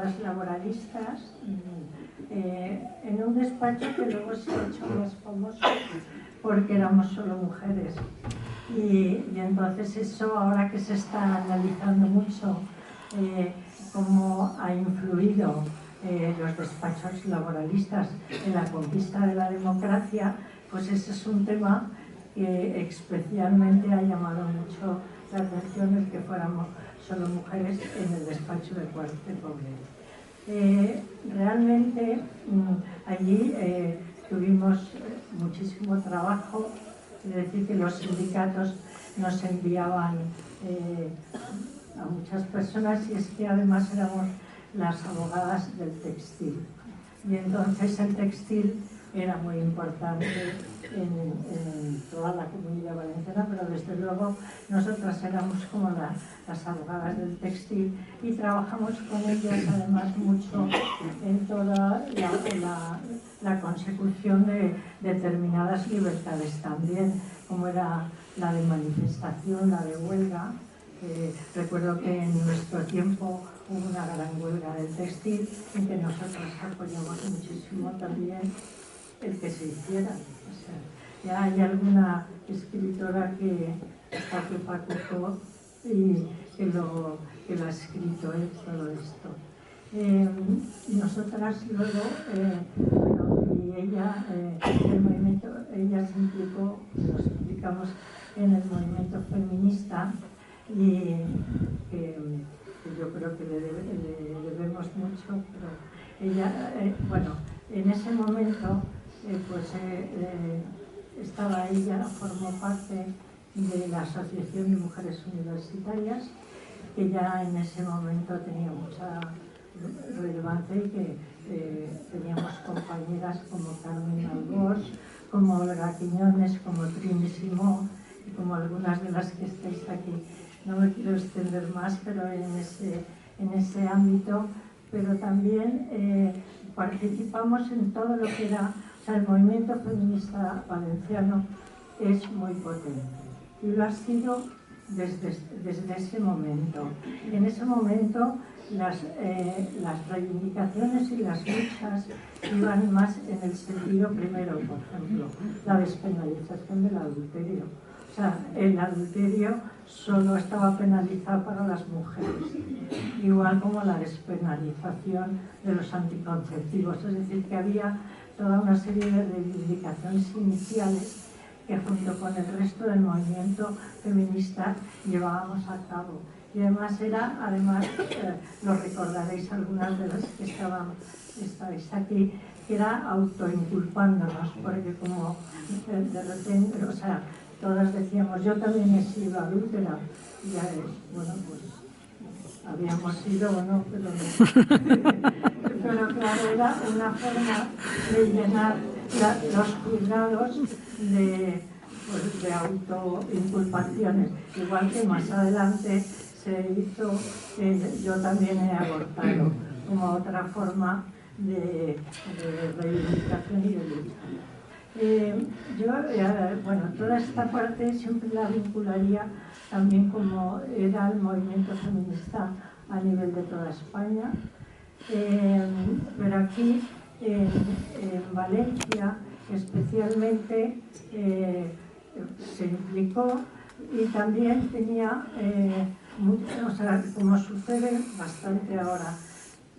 abogadas laboralistas, en un despacho que luego se ha hecho más famoso porque éramos solo mujeres. Y entonces eso, ahora que se está analizando mucho cómo ha influido los despachos laboralistas en la conquista de la democracia, pues ese es un tema que especialmente ha llamado mucho la atención, el que fuéramos solo mujeres en el despacho de Poble. Realmente allí tuvimos muchísimo trabajo, es decir, que los sindicatos nos enviaban a muchas personas, y es que además éramos las abogadas del textil. Y entonces el textil era muy importante en toda la Comunidad Valenciana, pero desde luego nosotras éramos como las abogadas del textil, y trabajamos con ellas además mucho en toda la consecución de determinadas libertades también, como era la de manifestación, la de huelga. Recuerdo que en nuestro tiempo hubo una gran huelga del textil en que nosotros apoyamos muchísimo también el que se hiciera. O sea, ya hay alguna escritora que facultó y que lo ha escrito todo esto. Nosotras luego, y ella, el movimiento, ella se implicó, nos implicamos en el movimiento feminista, y que yo creo que le debemos mucho, pero ella, bueno, en ese momento estaba ella, formó parte de la Asociación de Mujeres Universitarias, que ya en ese momento tenía mucha relevancia, y que teníamos compañeras como Carmen Albors, como Olga Quiñones, como Trini Simó, y como algunas de las que estáis aquí. No me quiero extender más, pero en ese ámbito, pero también participamos en todo lo que era, o sea, el movimiento feminista valenciano es muy potente, y lo ha sido desde ese momento. En ese momento las reivindicaciones y las luchas iban más en el sentido primero, por ejemplo, la despenalización del adulterio. O sea, el adulterio solo estaba penalizado para las mujeres, igual como la despenalización de los anticonceptivos. Es decir, que había toda una serie de reivindicaciones iniciales que junto con el resto del movimiento feminista llevábamos a cabo. Y además lo recordaréis algunas de las que estáis aquí, que era autoinculpándonos, porque como de repente, o sea, todas decíamos, yo también he sido adúltera, y ya bueno, pues habíamos sido, bueno, pero claro, era una forma de llenar los juzgados de autoinculpaciones, igual que más adelante se hizo yo también he abortado, como otra forma de reivindicación y de lucha. Bueno, toda esta parte siempre la vincularía también como era el movimiento feminista a nivel de toda España, pero aquí en Valencia especialmente se implicó, y también tenía, o sea, como sucede bastante ahora,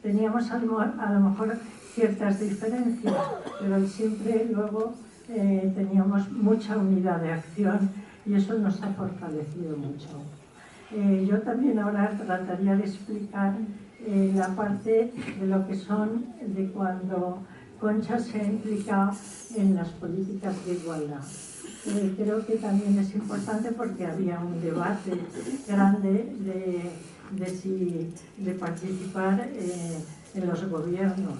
teníamos a lo mejor ciertas diferencias, pero siempre luego teníamos mucha unidad de acción, y eso nos ha fortalecido mucho. Yo también ahora trataría de explicar la parte de lo que son, de cuando Concha se ha implicado en las políticas de igualdad. Creo que también es importante porque había un debate grande de participar en los gobiernos,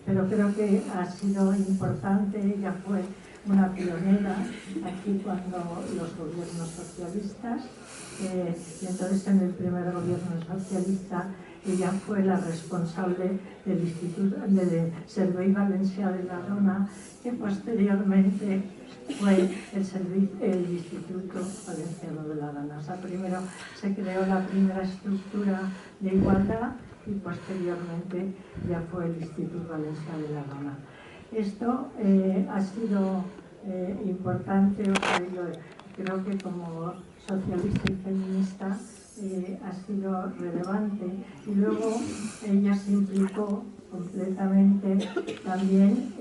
pero creo que ha sido importante. Ella fue una pionera aquí cuando los gobiernos socialistas, y entonces en el primer gobierno socialista ella fue la responsable del Instituto del Servei Valencià de la Dona, que posteriormente fue el Instituto Valenciano de la Dona. O sea, primero se creó la primera estructura de igualdad, y posteriormente ya fue el Instituto Valencià de la Dona. Esto ha sido importante, creo que como socialista y feminista ha sido relevante, y luego ella se implicó completamente también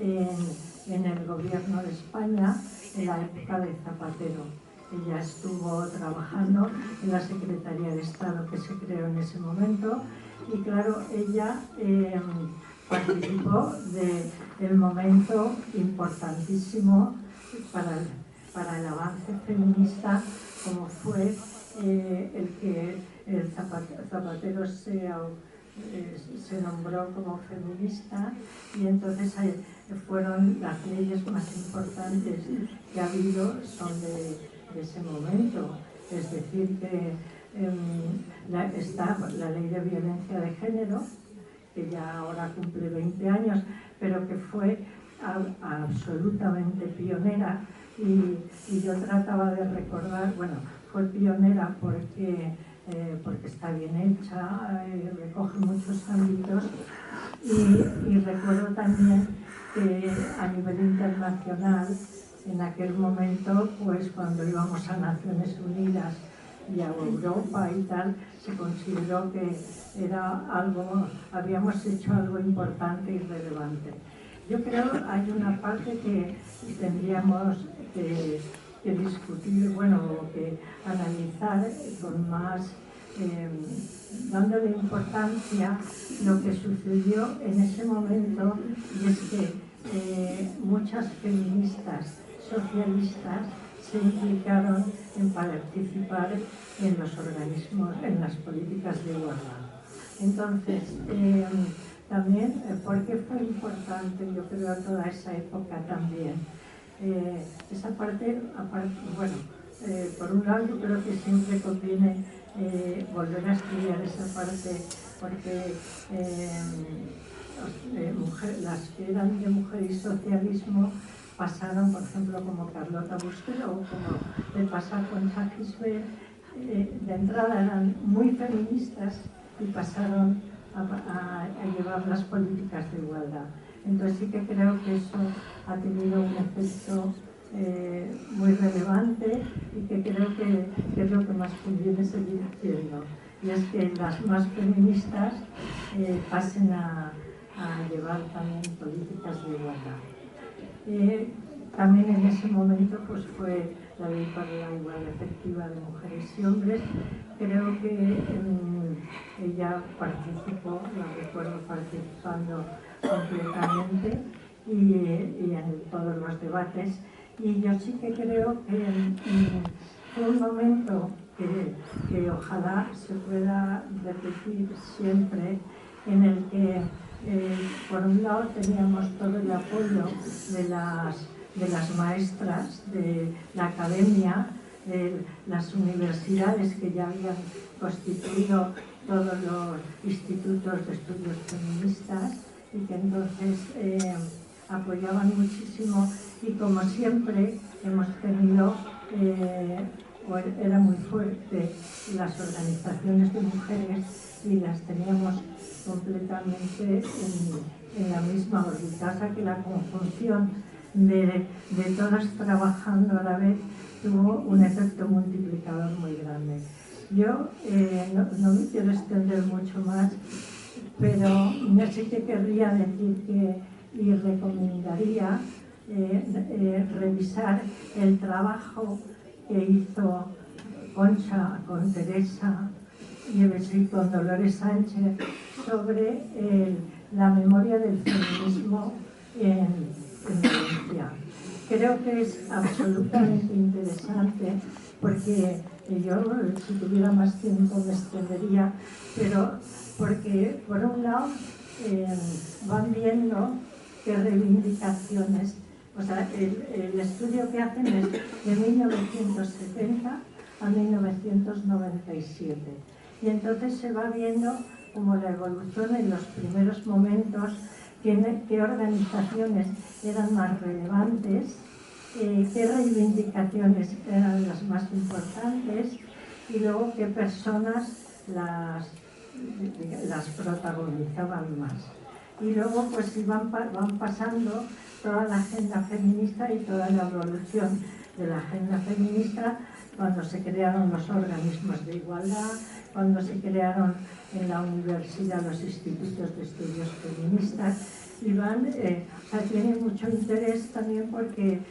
en el gobierno de España en la época de Zapatero. Ella estuvo trabajando en la Secretaría de Estado que se creó en ese momento, y claro, ella participó del momento importantísimo para el avance feminista, como fue el que el Zapatero se nombró como feminista, y entonces fueron las leyes más importantes que ha habido son de ese momento. Es decir, que está la ley de violencia de género, que ya ahora cumple 20 años, pero que fue absolutamente pionera, y yo trataba de recordar, bueno, fue pionera porque está bien hecha, recoge muchos ámbitos, y recuerdo también que a nivel internacional, en aquel momento, pues cuando íbamos a Naciones Unidas y a Europa y tal, se consideró que era habíamos hecho algo importante y relevante. Yo creo que hay una parte que tendríamos que discutir, bueno, que analizar con más, dándole importancia lo que sucedió en ese momento, y es que muchas feministas socialistas se implicaron en participar en los organismos, en las políticas de igualdad. Entonces, también, ¿por qué fue importante, yo creo, toda esa época también? Esa parte, bueno, por un lado yo creo que siempre conviene volver a estudiar esa parte, porque las que eran de mujer y socialismo pasaron, por ejemplo, como Carlota Busquero o como le pasa con Concha Gisbert, de entrada eran muy feministas y pasaron a llevar las políticas de igualdad. Entonces sí que creo que eso ha tenido un efecto muy relevante, y que creo que es lo que más conviene seguir haciendo, y es que las más feministas pasen a llevar también políticas de igualdad. También en ese momento pues fue la ley para la igualdad efectiva de mujeres y hombres. Creo que ella participó, la recuerdo participando completamente y en todos los debates, y yo sí que creo que fue un momento que ojalá se pueda repetir siempre, en el que por un lado teníamos todo el apoyo de las maestras, de la academia, de las universidades que ya habían constituido todos los institutos de estudios feministas, y que entonces apoyaban muchísimo, y como siempre hemos tenido, era muy fuerte las organizaciones de mujeres, y las teníamos completamente en la misma órbita, que la conjunción de todas trabajando a la vez tuvo un efecto multiplicador muy grande. Yo no me quiero extender mucho más, pero yo sí que querría decir y recomendaría revisar el trabajo que hizo Concha con Teresa y con Dolores Sánchez sobre la memoria del feminismo en Valencia. Creo que es absolutamente interesante, porque yo, si tuviera más tiempo, me extendería, pero porque por un lado van viendo qué reivindicaciones, o sea, el estudio que hacen es de 1970 a 1997, y entonces se va viendo como la evolución en los primeros momentos, qué organizaciones eran más relevantes, qué reivindicaciones eran las más importantes, y luego qué personas las protagonizaban más. Y luego pues van pasando toda la agenda feminista y toda la evolución de la agenda feminista cuando se crearon los organismos de igualdad, cuando se crearon en la universidad los institutos de estudios feministas, y tienen mucho interés también porque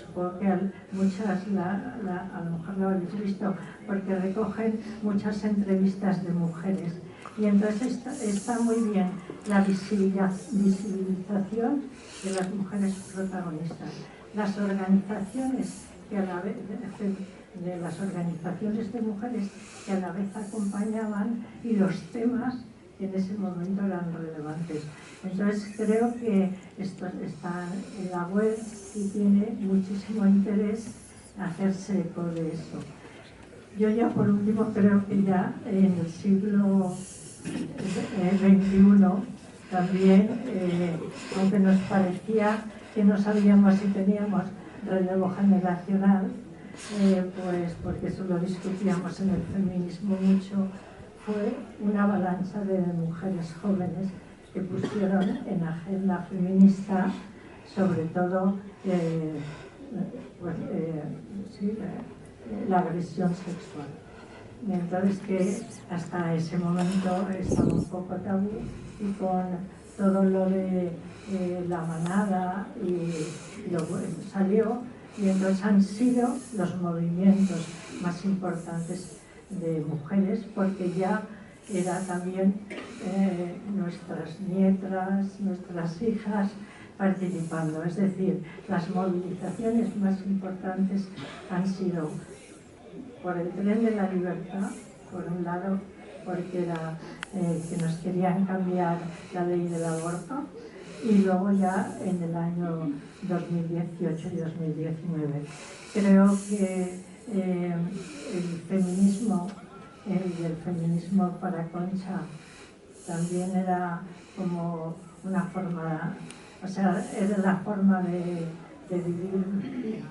supongo que muchas, a lo mejor lo habéis visto, porque recogen muchas entrevistas de mujeres. Y entonces está muy bien la visibilización de las mujeres protagonistas. Las organizaciones que a la vez, de las organizaciones de mujeres que a la vez acompañaban, y los temas que en ese momento eran relevantes. Entonces creo que esto está en la web y tiene muchísimo interés hacerse eco de eso. Yo ya por último creo que ya en el siglo XXI también, aunque nos parecía que no sabíamos si teníamos relevo generacional, pues porque eso lo discutíamos en el feminismo mucho, fue una avalancha de mujeres jóvenes que pusieron en agenda feminista sobre todo la agresión sexual. Entonces que hasta ese momento estaba un poco tabú, y con todo lo de la manada y lo salió, y entonces han sido los movimientos más importantes de mujeres, porque ya era también nuestras nietas, nuestras hijas participando. Es decir, las movilizaciones más importantes han sido por el tren de la libertad, por un lado, porque era que nos querían cambiar la ley del aborto, y luego ya en el año 2018 y 2019. Creo que el feminismo y el feminismo para Concha también era como una forma, o sea, era la forma de vivir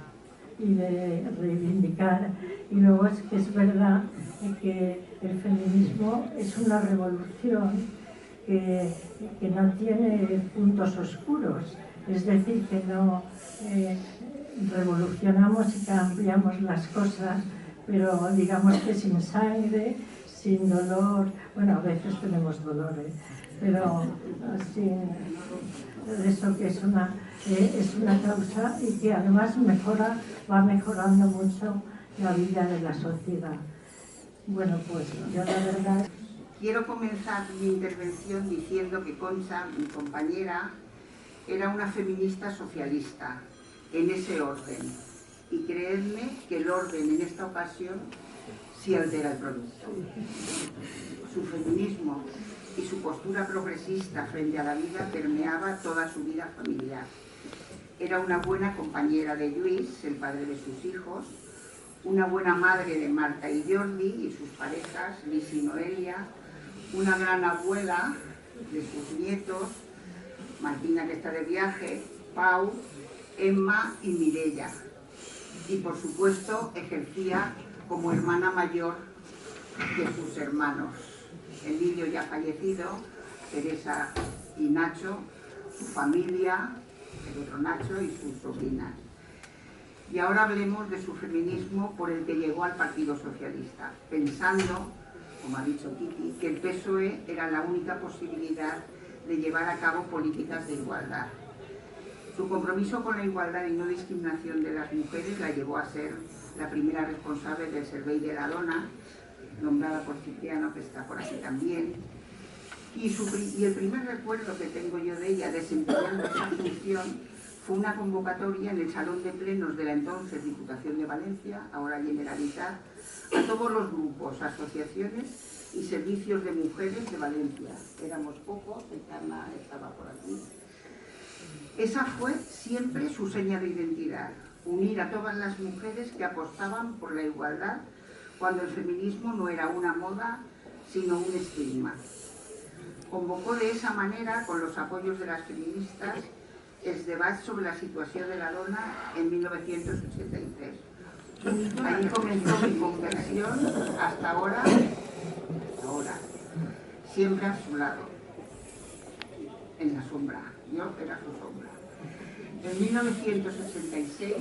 y de reivindicar. Y luego es que es verdad que el feminismo es una revolución que no tiene puntos oscuros, es decir, que no revolucionamos y cambiamos las cosas, pero digamos que sin sangre, sin dolor. Bueno, a veces tenemos dolor, pero sin eso, que es una causa, y que además va mejorando mucho la vida de la sociedad. Bueno, pues yo la verdad... Quiero comenzar mi intervención diciendo que Concha, mi compañera, era una feminista socialista, en ese orden. Y creedme que el orden en esta ocasión sí altera el producto. Su feminismo y su postura progresista frente a la vida permeaba toda su vida familiar. Era una buena compañera de Lluís, el padre de sus hijos, una buena madre de Marta y Jordi y sus parejas, Liz y Noelia, una gran abuela de sus nietos, Martina, que está de viaje, Pau, Emma y Mireia. Y por supuesto ejercía como hermana mayor de sus hermanos, Emilio ya fallecido, Teresa y Nacho, su familia, el otro Nacho y sus sobrinas. Y ahora hablemos de su feminismo por el que llegó al Partido Socialista, pensando, como ha dicho Titi, que el PSOE era la única posibilidad de llevar a cabo políticas de igualdad. Su compromiso con la igualdad y no discriminación de las mujeres la llevó a ser la primera responsable del Servei de la Dona, nombrada por Cipriano, que está por aquí también. Y el primer recuerdo que tengo yo de ella desempeñando esa función fue una convocatoria en el Salón de Plenos de la entonces Diputación de Valencia, ahora Generalitat, a todos los grupos, asociaciones y servicios de mujeres de Valencia. Éramos pocos, Encarna estaba por aquí. Esa fue siempre su seña de identidad, unir a todas las mujeres que apostaban por la igualdad cuando el feminismo no era una moda, sino un estigma. Convocó de esa manera, con los apoyos de las feministas, el debate sobre la situación de la dona en 1983. Ahí comenzó mi conversión hasta ahora ahora, siempre a su lado, en la sombra. Yo era su sombra. En 1966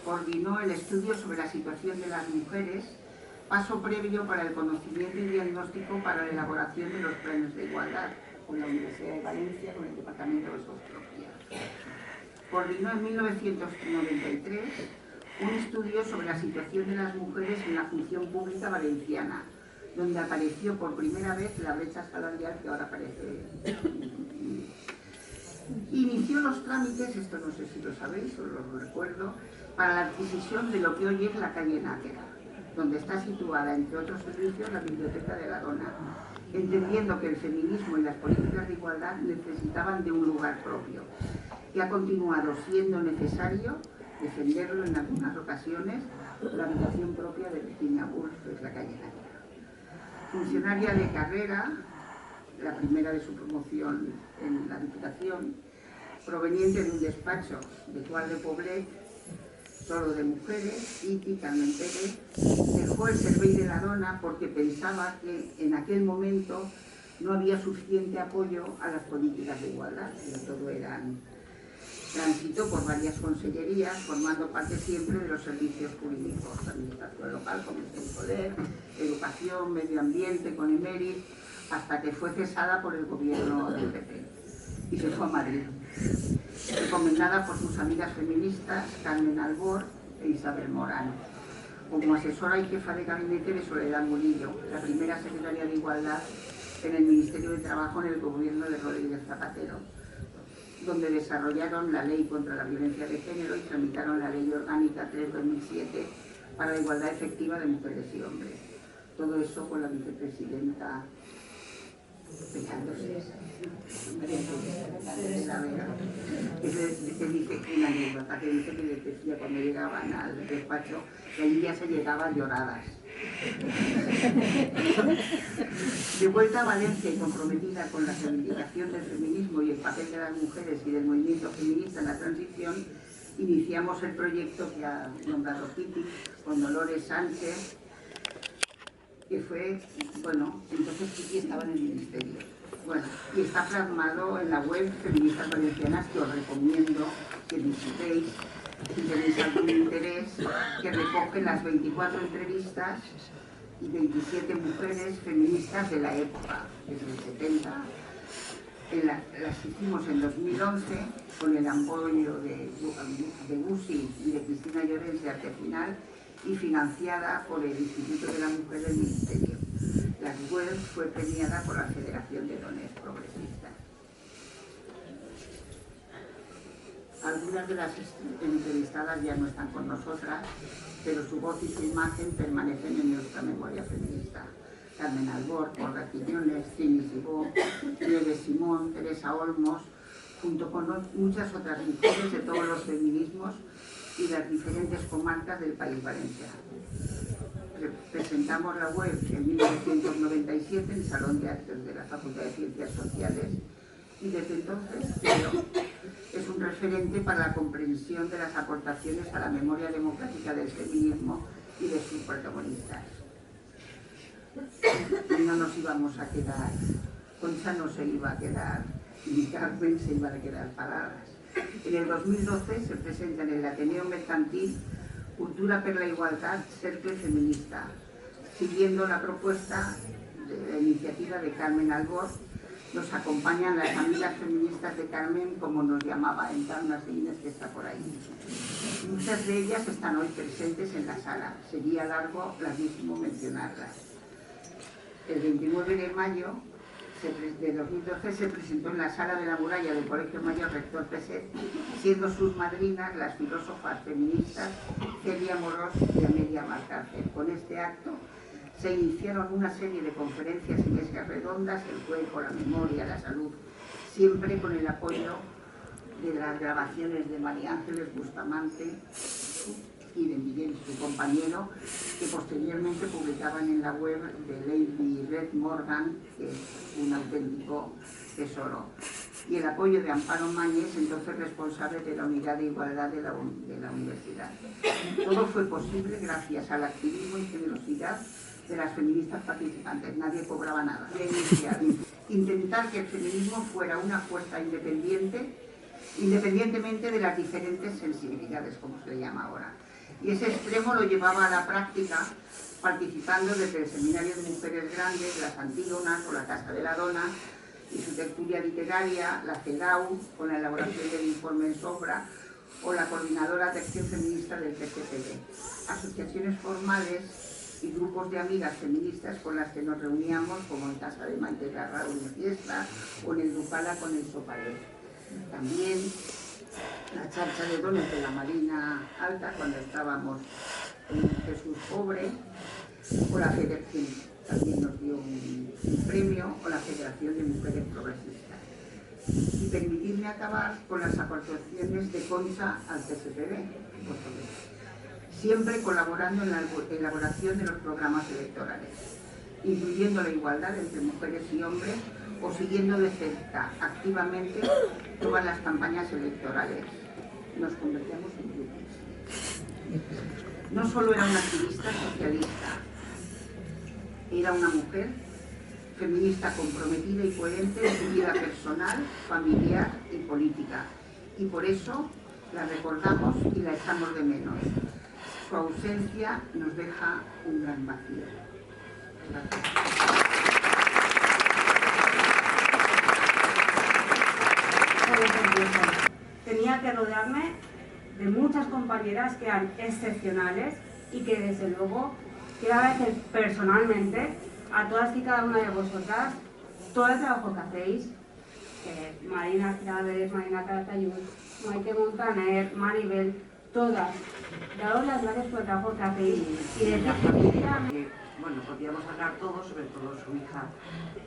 coordinó el estudio sobre la situación de las mujeres, paso previo para el conocimiento y diagnóstico para la elaboración de los planes de igualdad con la Universidad de Valencia, con el Departamento de Sociología. Coordinó en 1993 un estudio sobre la situación de las mujeres en la función pública valenciana, donde apareció por primera vez la brecha salarial que ahora aparece. Inició los trámites, esto no sé si lo sabéis o lo recuerdo, para la adquisición de lo que hoy es la calle Nájera, donde está situada, entre otros servicios, la Biblioteca de la Dona, entendiendo que el feminismo y las políticas de igualdad necesitaban de un lugar propio, y ha continuado siendo necesario defenderlo en algunas ocasiones, la habitación propia de Virginia Woolf, que es la calle Nájera. Funcionaria de carrera, la primera de su promoción en la Diputación, proveniente de un despacho de Tual de Poblet, solo de mujeres, Iti, Carmen Pérez, dejó el Servei de la Dona porque pensaba que en aquel momento no había suficiente apoyo a las políticas de igualdad, que todo eran transitó por varias consellerías, formando parte siempre de los servicios jurídicos, administración local, comercio y poder, educación, medio ambiente, con Emerit, hasta que fue cesada por el gobierno del PP y se fue a Madrid, recomendada por sus amigas feministas Carmen Albor e Isabel Morán, como asesora y jefa de gabinete de Soledad Murillo, la primera secretaria de Igualdad en el Ministerio de Trabajo en el gobierno de Rodríguez Zapatero, donde desarrollaron la Ley contra la Violencia de Género y tramitaron la Ley Orgánica 3/2007 para la igualdad efectiva de mujeres y hombres. Todo eso con la vicepresidenta pegándose de la Vera, que dice una anécdota que dice que les decía cuando llegaban al despacho que allí ya se llegaba lloradas. De vuelta a Valencia y comprometida con la reivindicación del feminismo y el papel de las mujeres y del movimiento feminista en la transición, iniciamos el proyecto que ha nombrado Kitty con Dolores Sánchez, que fue, bueno, entonces Kitty estaba en el ministerio. Bueno, y está plasmado en la web Feministas Valencianas, que os recomiendo que visitéis si tenéis algún interés, que recoge las 24 entrevistas y 27 mujeres feministas de la época, desde el 70. Las hicimos en 2011 con el apoyo de Gusi y de Cristina Llorens de Arte Final y financiada por el Instituto de la Mujer del Ministerio. La web fue premiada por la Federación de Dones Progresistas. Algunas de las entrevistadas ya no están con nosotras, pero su voz y su imagen permanecen en nuestra memoria feminista. Carmen Albor, Olga Quiñones, Cini Sibó, Nieves Simón, Teresa Olmos, junto con muchas otras mujeres de todos los feminismos y las diferentes comarcas del país valenciano. Presentamos la web en 1997 en el Salón de Actos de la Facultad de Ciencias Sociales y desde entonces es un referente para la comprensión de las aportaciones a la memoria democrática del feminismo y de sus protagonistas. Y no nos íbamos a quedar, Concha no se iba a quedar, ni Carmen se iba a quedar paradas. En el 2012 se presenta en el Ateneo Mercantil Cultura per la Igualdad, Cercle Feminista, siguiendo la propuesta de la iniciativa de Carmen Albor. Nos acompañan las amigas feministas de Carmen, como nos llamaba en unas Inés que está por ahí. Muchas de ellas están hoy presentes en la sala, sería largo, larguísimo mencionarlas. El 29 de mayo de 2012 se presentó en la Sala de la Muralla del Colegio Mayor Rector Peset, siendo sus madrinas las filósofas feministas Celia Morós y Amelia Valcárcel. Con este acto se iniciaron una serie de conferencias y mesas redondas, el cuerpo, la memoria, la salud, siempre con el apoyo de las grabaciones de María Ángeles Bustamante y de Miguel, su compañero, que posteriormente publicaban en la web de Lady Red Morgan, que es un auténtico tesoro. Y el apoyo de Amparo Mañez, entonces responsable de la Unidad de Igualdad de la universidad. Todo fue posible gracias al activismo y generosidad de las feministas participantes, nadie cobraba nada. Intentar que el feminismo fuera una fuerza independiente, independientemente de las diferentes sensibilidades, como se le llama ahora. Y ese extremo lo llevaba a la práctica participando desde el Seminario de Mujeres Grandes, las Antígonas o la Casa de la Dona, y su tertulia literaria, la CEDAW, con la elaboración del informe en sombra, o la Coordinadora de Acción Feminista del PCPD. Asociaciones formales y grupos de amigas feministas con las que nos reuníamos, como en Casa de Maite Garra o en Fiesta, o en el Dupala con el Sopalet. También la charcha de dones de la Marina Alta, cuando estábamos en Jesús Pobre, o la Federación también nos dio un premio, o la Federación de Mujeres Progresistas. Y permitirme acabar con las aportaciones de Concha al PSPB, siempre colaborando en la elaboración de los programas electorales, incluyendo la igualdad entre mujeres y hombres, o siguiendo de cerca activamente todas las campañas electorales. Nos convertíamos en grupos. No solo era una activista socialista, era una mujer feminista comprometida y coherente en su vida personal, familiar y política. Y por eso la recordamos y la echamos de menos. Su ausencia nos deja un gran vacío. Gracias. Tenía que rodearme de muchas compañeras que eran excepcionales y que desde luego quiero agradecer personalmente a todas y cada una de vosotras todo el trabajo que hacéis, Marina Chávez, Marina Caratayud, Maite Montaner, Maribel, todas. Daros las gracias por el trabajo que hacéis y decir que bueno, podríamos hablar todos, sobre todo su hija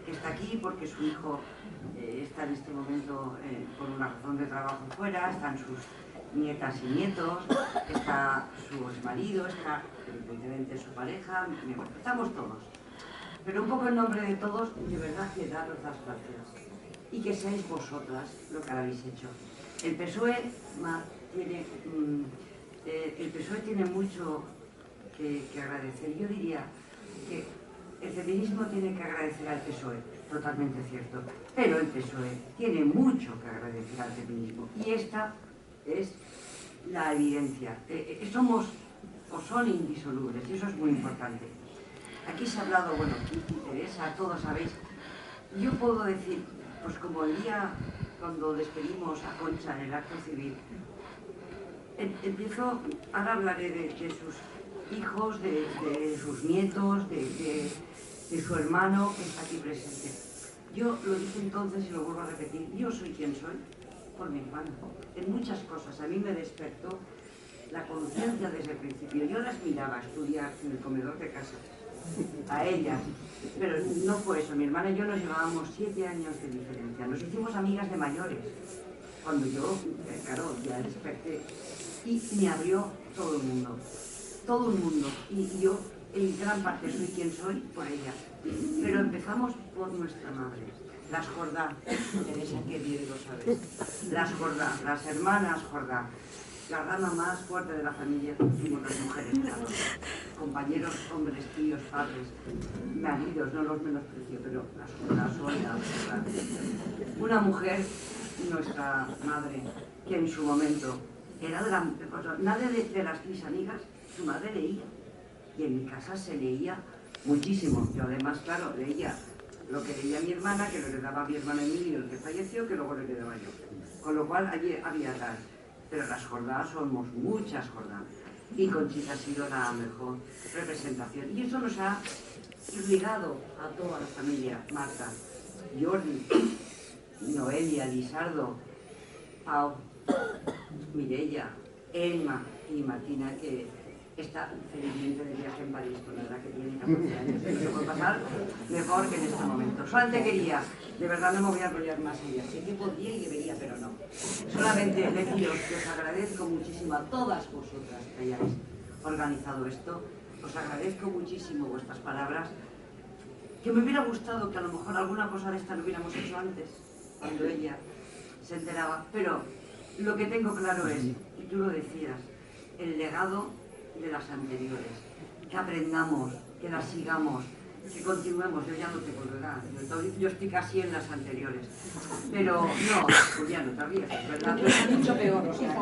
que está aquí, porque su hijo está en este momento por una razón de trabajo fuera, están sus nietas y nietos, está su exmarido, está evidentemente su pareja, estamos todos. Pero un poco en nombre de todos, de verdad que daros las gracias y que seáis vosotras lo que habéis hecho. El PSOE tiene mucho que agradecer. Yo diría que el feminismo tiene que agradecer al PSOE, totalmente cierto, pero el PSOE tiene mucho que agradecer al feminismo y esta es la evidencia. Somos o son indisolubles y eso es muy importante. Aquí se ha hablado, bueno, Teresa, todos sabéis, yo puedo decir, pues como el día cuando despedimos a Concha en el acto civil, ahora hablaré de sus hijos, de sus nietos, de su hermano que está aquí presente. Yo lo dije entonces y lo vuelvo a repetir, yo soy quien soy por mi hermano. En muchas cosas a mí me despertó la conciencia desde el principio. Yo las miraba a estudiar en el comedor de casa, a ellas, pero no fue eso. Mi hermana y yo nos llevábamos 7 años de diferencia. Nos hicimos amigas de mayores, cuando yo, claro, ya desperté y me abrió todo el mundo. Todo el mundo, y yo en gran parte soy quien soy por ella, pero empezamos por nuestra madre, las Jordá, Teresa que bien lo sabes, las Jordá, las hermanas Jordá, la rama más fuerte de la familia fuimos las mujeres, claro. Compañeros, hombres, tíos, padres, maridos, no los menosprecio, pero las Jordá son la verdad. Una mujer, nuestra madre, que en su momento era de la... Nadie de las 3 amigas, su madre leía, y en mi casa se leía muchísimo. Yo además, claro, leía lo que leía mi hermana, que lo heredaba mi hermana Emilio, el que falleció, que luego lo heredaba yo. Con lo cual allí había tal. Pero las Jordá somos muchas Jordá. Y Conchita ha sido la mejor representación. Y eso nos ha ligado a toda la familia. Marta, Jordi, Noelia, Lizardo, Pau, Mireia, Elma y Martina, que está felizmente de viaje en París, con la edad que tiene 14 años. No se puede pasar mejor que en este momento. Solamente quería, de verdad no me voy a enrollar más allá. Sé que podría y debería, pero no. Solamente deciros que os agradezco muchísimo a todas vosotras que hayáis organizado esto. Os agradezco muchísimo vuestras palabras. Que me hubiera gustado que a lo mejor alguna cosa de esta lo hubiéramos hecho antes, cuando ella se enteraba. Pero lo que tengo claro es, y tú lo decías, el legado de las anteriores, que aprendamos que la sigamos, que continuemos. Yo ya no tengo edad, yo estoy casi en las anteriores. Pero no, Julia, no te ríes, es verdad. Es mucho peor, o sea.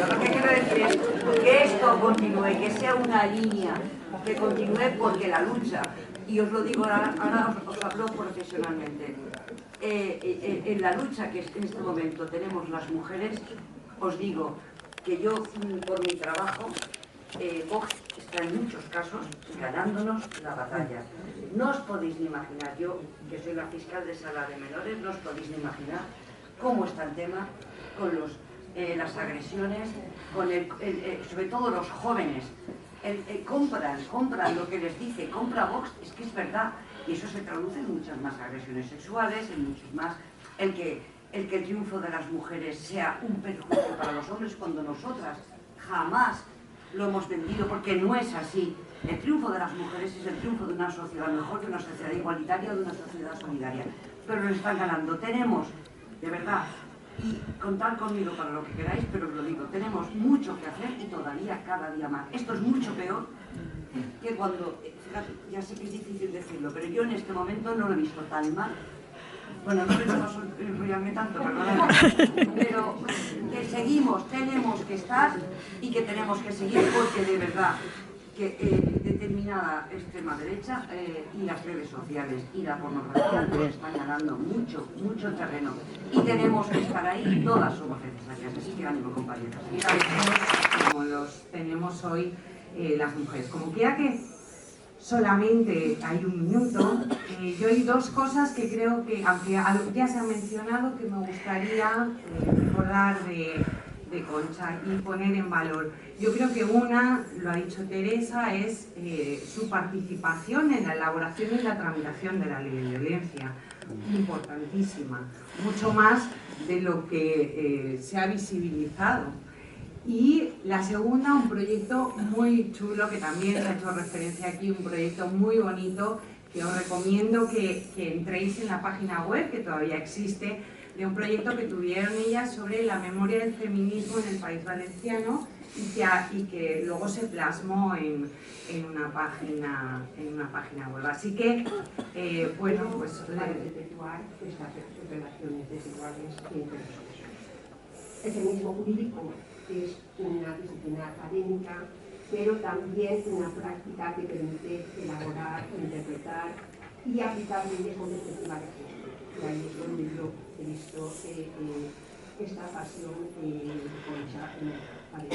Lo que quiero decir es que esto continúe, que sea una línea, que continúe porque la lucha, y os lo digo ahora os hablo profesionalmente, en la lucha que en este momento tenemos las mujeres, os digo que yo, por mi trabajo, Vox está en muchos casos ganándonos la batalla. No os podéis ni imaginar, yo que soy la fiscal de sala de menores, no os podéis ni imaginar cómo está el tema con las agresiones, con sobre todo los jóvenes. Compran lo que les dice, compra Vox, es que es verdad, y eso se traduce en muchas más agresiones sexuales, en muchos más, el que el triunfo de las mujeres sea un perjuicio para los hombres, cuando nosotras jamás lo hemos vendido, porque no es así. El triunfo de las mujeres es el triunfo de una sociedad mejor, de una sociedad igualitaria, de una sociedad solidaria, pero lo están ganando. Tenemos, de verdad, y contad conmigo para lo que queráis, pero os lo digo, tenemos mucho que hacer y todavía cada día más. Esto es mucho peor que cuando, fíjate, ya sé que es difícil decirlo, pero yo en este momento no lo he visto tan mal. Bueno, no pensamos enrollarme tanto, perdonad, pero que seguimos, tenemos que estar y que tenemos que seguir, porque de verdad que determinada extrema derecha y las redes sociales y la pornografía nos están ganando mucho terreno, y tenemos que estar ahí, todas somos necesarias, así que ánimo, compañeras. Como los tenemos hoy las mujeres. Como quiera que solamente hay un minuto, yo hay dos cosas que creo que, aunque ya se han mencionado, que me gustaría recordar de Concha y poner en valor. Yo creo que una, lo ha dicho Teresa, es su participación en la elaboración y la tramitación de la ley de violencia, importantísima, mucho más de lo que se ha visibilizado. Y la segunda, un proyecto muy chulo, que también se ha hecho referencia aquí, un proyecto muy bonito, que os recomiendo que entréis en la página web, que todavía existe, de un proyecto que tuvieron ellas sobre la memoria del feminismo en el País Valenciano y que luego se plasmó en una página web. Así que, bueno, pues... Para perpetuar estas relaciones desiguales entre nosotros. El feminismo jurídico es una disciplina académica, pero también una práctica que permite elaborar, interpretar y aplicar leyes con perspectiva de género. Y ahí es donde yo he visto esta pasión de Concha en el país.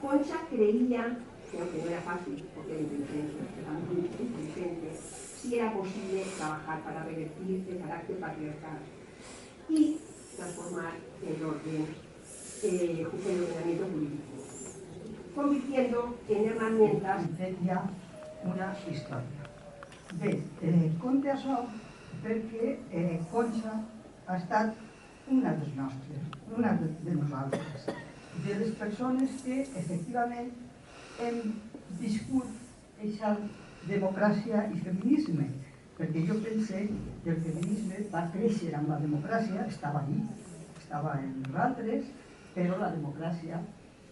Concha creía que, aunque no era fácil, porque era inteligente, era muy inteligente, sí era posible trabajar para revertir el carácter patriarcal y transformar el ordenamiento jurídico, convirtiendo en herramientas una història. Bé, conte això perquè Concha ha estat una de nosaltres, de les persones que efectivament hem viscut aquesta democràcia i feminisme, perquè jo pense que el feminisme va créixer amb la democràcia, estava allí, estava en nosaltres, però la democràcia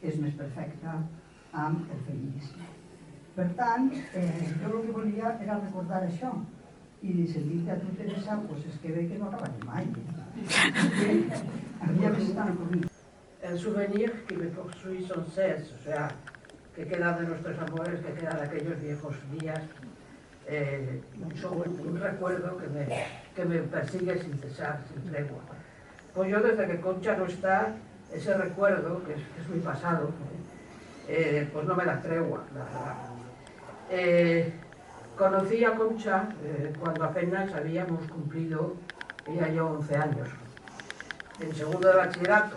és més perfecta amb el feminisme. Per tant, jo el que volia era recordar això, i sentir que a tu, Teresa, pues és que ve que no acabaré mai. Havia estat conmigo. El souvenir que me poursuit sans cesse, o sea, que queda de nuestros amores, que queda de aquellos viejos días, un recuerdo que me persigue sin cesar, sin tregua. Pues yo desde que Concha no está, ese recuerdo, que es mi pasado, pues no me da tregua, la verdad. Conocí a Concha cuando apenas habíamos cumplido, ella y yo, 11 años, en segundo de bachillerato,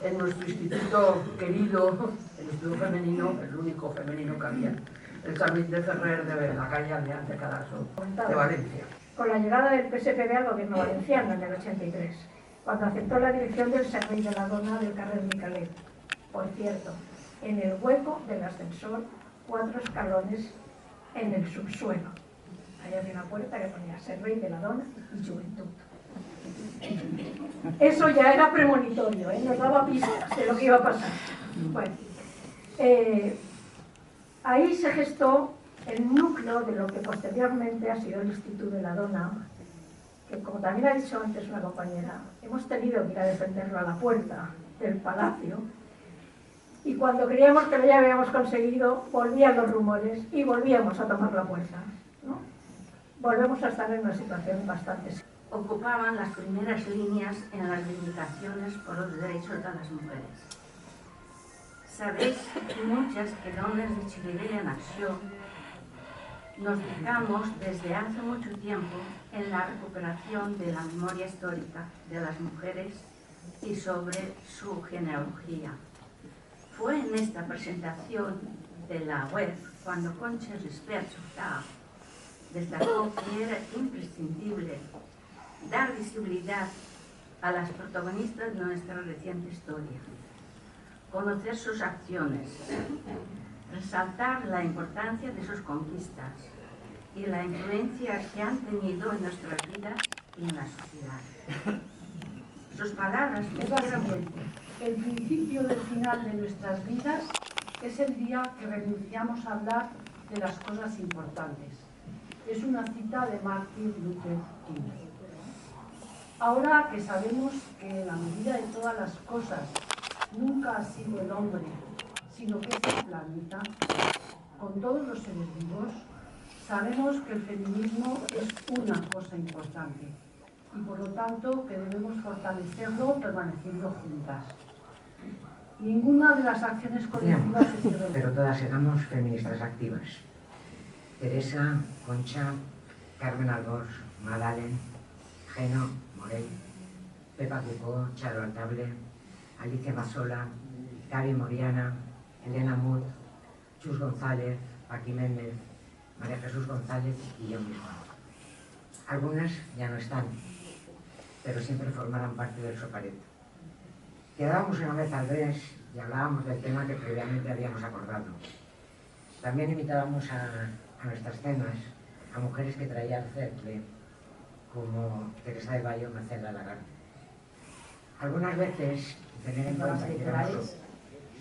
en nuestro instituto querido, el instituto femenino, el único femenino que había, el San de Ferrer de la calle Aldeante Cadaso, de Valencia. Con la llegada del PSPB al gobierno valenciano en el 83, cuando aceptó la dirección del Servei de la Dona del carrer Micalet. Por cierto, en el hueco del ascensor, 4 escalones en el subsuelo. Ahí había una puerta que ponía Servei de la Dona y Juventud. Eso ya era premonitorio, nos daba pistas de lo que iba a pasar. Bueno, ahí se gestó el núcleo de lo que posteriormente ha sido el Instituto de la Dona, que, como también ha dicho antes una compañera, hemos tenido que ir a defenderlo a la puerta del palacio, y cuando creíamos que lo ya habíamos conseguido, volvían los rumores y volvíamos a tomar la puerta, ¿no? Volvemos a estar en una situación bastante... Ocupaban las primeras líneas en las reivindicaciones por los derechos de las mujeres. Sabéis muchas que dones de Chirivella en acción nos fijamos desde hace mucho tiempo en la recuperación de la memoria histórica de las mujeres y sobre su genealogía. Fue en esta presentación de la web cuando Concha Gispert destacó que era imprescindible dar visibilidad a las protagonistas de nuestra reciente historia, conocer sus acciones, resaltar la importancia de sus conquistas y la influencia que han tenido en nuestras vidas y en la sociedad. Sus palabras es la siguiente: el principio del final de nuestras vidas es el día que renunciamos a hablar de las cosas importantes. Es una cita de Martin Luther King. Ahora que sabemos que la medida de todas las cosas nunca ha sido el hombre, sino que es el planeta, con todos los seres vivos, sabemos que el feminismo es una cosa importante y por lo tanto que debemos fortalecerlo permaneciendo juntas. Ninguna de las acciones colectivas es irrelevante. Pero todas éramos feministas activas. Teresa, Concha, Carmen Albors, Madalen, Geno, Morell, Pepa Cucó, Charo Altable, Alicia Masola, Gaby Moriana, Elena Mut, Chus González, Paqui Méndez, María Jesús González y yo misma. Algunas ya no están, pero siempre formarán parte del soparet. Quedábamos una vez al mes y hablábamos del tema que previamente habíamos acordado. También invitábamos a nuestras cenas a mujeres que traía al cercle, como Teresa de Bayo, Marcela Lagarde. Algunas veces, tener en cuenta que electorales,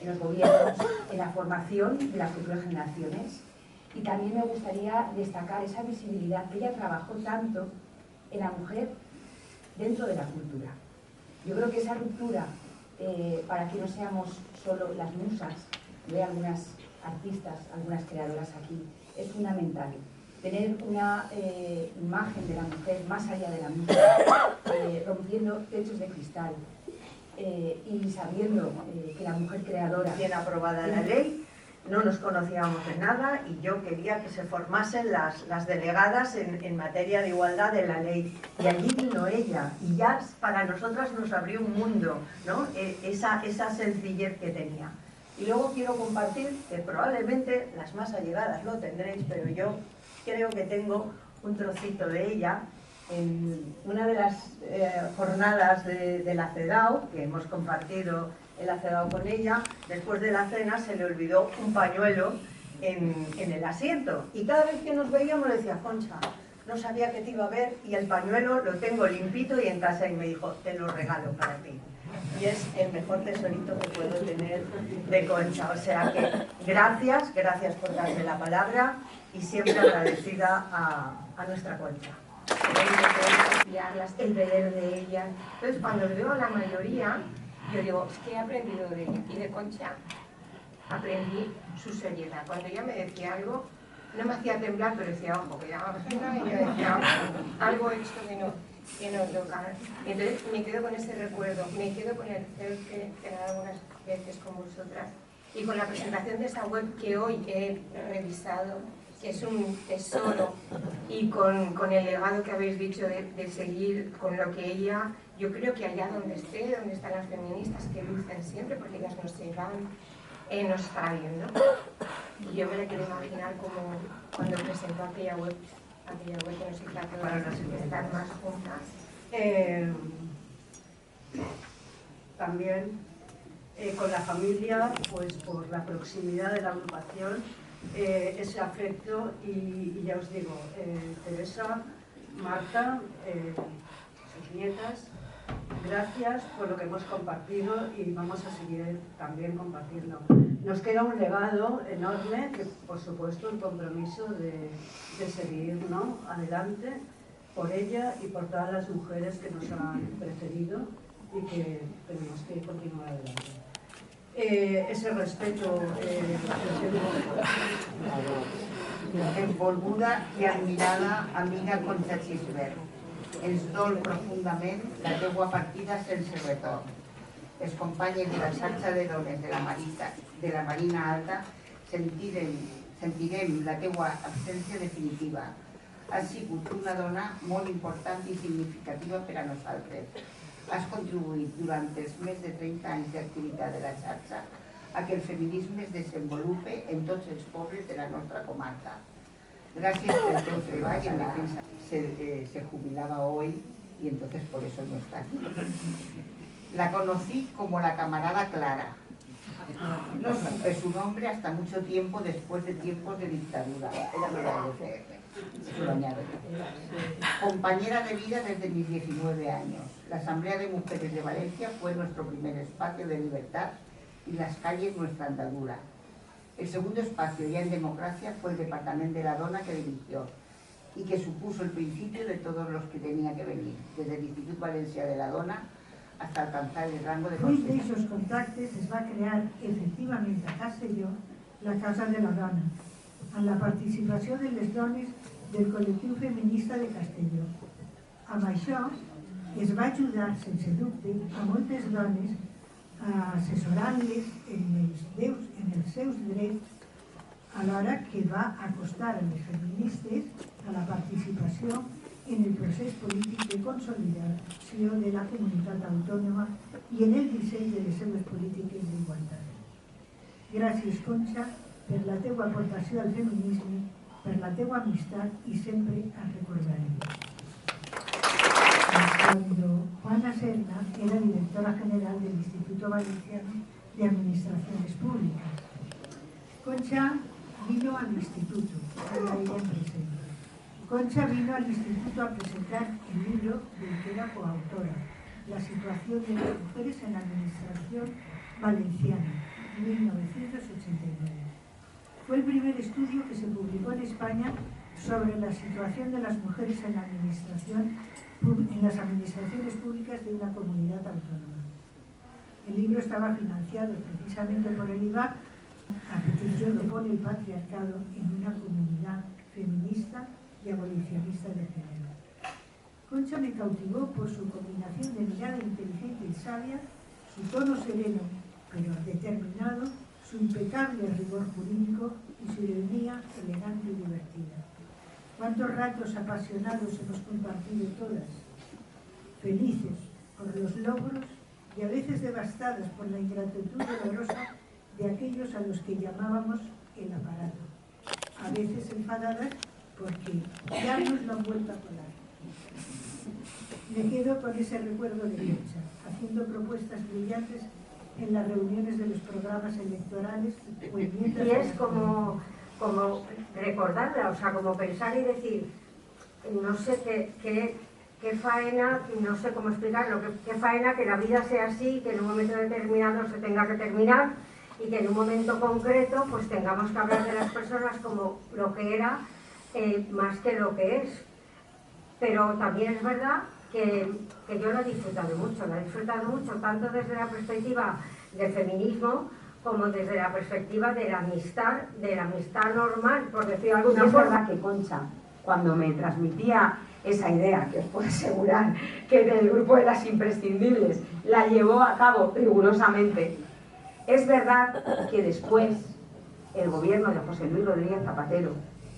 en los gobiernos, en la formación de las futuras generaciones, y también me gustaría destacar esa visibilidad que ella trabajó tanto en la mujer dentro de la cultura. Yo creo que esa ruptura, para que no seamos solo las musas, de algunas artistas, algunas creadoras aquí, es fundamental. Tener una imagen de la mujer más allá de la música, rompiendo techos de cristal y sabiendo que la mujer creadora... Bien aprobada la ley, no nos conocíamos de nada y yo quería que se formasen las delegadas en materia de igualdad de la ley. Y allí vino ella y ya para nosotras nos abrió un mundo, ¿no? Esa sencillez que tenía. Y luego quiero compartir, que probablemente las más allegadas lo tendréis, pero yo creo que tengo un trocito de ella en una de las jornadas de la CEDAW, que hemos compartido en la CEDAW con ella. Después de la cena se le olvidó un pañuelo en el asiento y cada vez que nos veíamos le decía: Concha, no sabía que te iba a ver y el pañuelo lo tengo limpito y en casa, y me dijo: te lo regalo para ti. Y es el mejor tesorito que puedo tener de Concha. O sea que gracias por darme la palabra y siempre agradecida a nuestra Concha. El deber de ella. Entonces, cuando veo a la mayoría, yo digo, es que he aprendido de ella. Y de Concha aprendí su seriedad. Cuando ella me decía algo, no me hacía temblar, pero decía, ojo, que ya me y yo decía, algo he hecho que no toca. Y entonces me quedo con ese recuerdo, me quedo con el CEL que he dado algunas veces con vosotras y con la presentación de esa web que hoy he revisado, que es un tesoro, y con el legado que habéis dicho de seguir con lo que ella, yo creo que allá donde esté, donde están las feministas que lucen siempre, porque ellas nos llevan, nos está viendo. Y yo me la quiero imaginar como cuando presentó aquella web que nos hizo a todas estar más juntas. También con la familia, pues por la proximidad de la agrupación, ese afecto y ya os digo, Teresa, Marta, sus nietas. Gracias por lo que hemos compartido y vamos a seguir también compartiendo. Nos queda un legado enorme, que por supuesto el compromiso de seguir, ¿no?, adelante por ella y por todas las mujeres que nos han precedido y que tenemos que continuar adelante. Ese respeto Benvolguda i admirada amiga Concha Xisbert, ens dol profundament la teua partida sense retorn. Els companys de la xarxa de dones de la Marina Alta sentirem la teua absència definitiva. Has sigut una dona molt important i significativa per a nosaltres. Has contribuït durant els més de 30 anys d'activitat de la xarxa a que el feminisme es desenvolupe en tots els pobles de la nostra comarca. Gracias por el trabajo en defensa. Se jubilaba hoy y entonces por eso no está aquí. La conocí como la camarada Clara. No supe su nombre hasta mucho tiempo después de tiempos de dictadura. Era de la LCR, se lo añado. Compañera de vida desde mis 19 años. La Asamblea de Mujeres de Valencia fue nuestro primer espacio de libertad y las calles nuestra andadura. El segundo espacio ya en democracia fue el Departamento de la Dona que dirigió y que supuso el principio de todos los que tenía que venir, desde el Institut Valencià de la Dona hasta alcanzar el rango de Fruit consejero. d'aixos contactes es va crear efectivament a Castelló la Casa de la Dona, amb la participació de les dones del col·lectiu feminista de Castelló. Amb això es va ajudar, sense dubte, a moltes dones assessorant-les en els seus drets, alhora que va acostar a les feministes a la participació en el procés polític de consolidació de la comunitat autònoma i en el disseny de les seves polítiques d'igualtat. Gràcies, Concha, per la teua aportació al feminisme, per la teua amistat i sempre et recordarem. Cuando Juana Serna era directora general del Instituto Valenciano de Administraciones Públicas. Concha vino al instituto, ahora ella en presente. Concha vino al instituto a presentar el libro del que era coautora, La situación de las mujeres en la administración valenciana, 1989. Fue el primer estudio que se publicó en España sobre la situación de las mujeres en las administraciones públicas de una comunidad autónoma. El libro estaba financiado precisamente por el IVA a petición de Pone el patriarcado en una comunidad feminista y abolicionista de género. Concha me cautivó por su combinación de mirada inteligente y sabia, su tono sereno pero determinado, su impecable rigor jurídico y su ironía elegante y divertida. Cuántos ratos apasionados hemos compartido todas, felices por los logros y a veces devastadas por la ingratitud dolorosa de aquellos a los que llamábamos el aparato, a veces enfadadas porque ya nos lo han vuelto a colar. Me quedo con ese recuerdo de Concha, haciendo propuestas brillantes en las reuniones de los programas electorales o enmiendas. Y es como recordarla, o sea, como pensar y decir, no sé qué faena, no sé cómo explicarlo, qué faena que la vida sea así, que en un momento determinado se tenga que terminar y que en un momento concreto pues tengamos que hablar de las personas como lo que era más que lo que es. Pero también es verdad que yo lo he disfrutado mucho, tanto desde la perspectiva del feminismo como desde la perspectiva de la amistad normal, por decir algo. Es verdad que Concha, cuando me transmitía esa idea, que os puedo asegurar que del grupo de las imprescindibles la llevó a cabo rigurosamente, es verdad que después el gobierno de José Luis Rodríguez Zapatero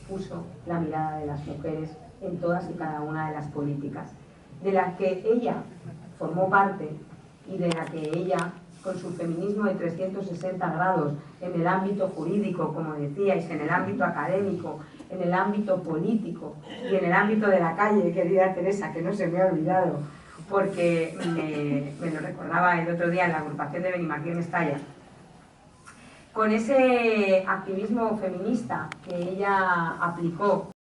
puso la mirada de las mujeres en todas y cada una de las políticas, de las que ella formó parte y de la que ella, con su feminismo de 360 grados, en el ámbito jurídico, como decíais, en el ámbito académico, en el ámbito político y en el ámbito de la calle, querida Teresa, que no se me ha olvidado, porque me lo recordaba el otro día en la agrupación de Benimarquí en Mestalla, con ese activismo feminista que ella aplicó